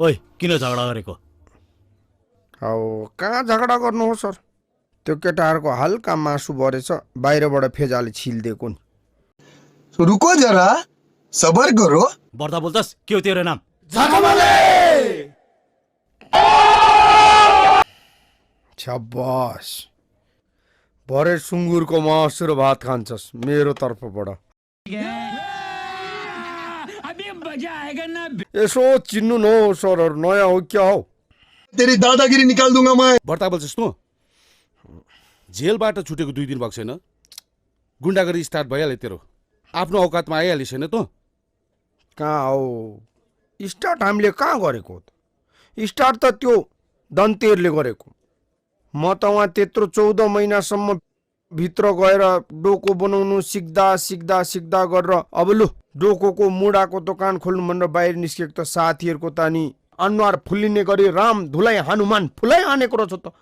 ओइ किन झगडा गरेको? हौ कहाँ झगडा गर्नु हो सर, त्यो केटाहरूको हल्का मासु बढेछ, बाहिरबाट फेजाले छिलिदिएको नि। रुको जरा, सबर करो। बढ्दा बोल्छस्, के हो तेरो नाम? छब्बास, भरे सुँगुरको मासु र भात खान्छस् मेरो तर्फबाट। यसो चिन्नु न हो सरहरू, नयाँ हो क्या हो? तेरी दादागिरी निकाल दूंगा मैं। बढ्ता बोल्छस् तँ? जेलबाट छुटेको 2 दिन भएको छैन, गुन्डागरी स्टार्ट भइहाल्यो तेरो। आफ्नो औकातमा आइहाल्यो छैन तँ? कहाँ हो स्टार्ट? हामीले कहाँ गरेको? स्टार्ट त त्यो दन्तेरले गरेको। म त उहाँ त्यत्रो 14 महिनासम्म भित्र गएर डोको बनाउनु सिक्दा सिक्दा सिक्दा गरेर अब लु डोकोको मुडाको दोकान खोल्नु भनेर बाहिर निस्केको त साथीहरूको त नि अनुहार फुल्लिने गरी राम धुलाई हनुमान फुलाइ हानेको रहेछ त।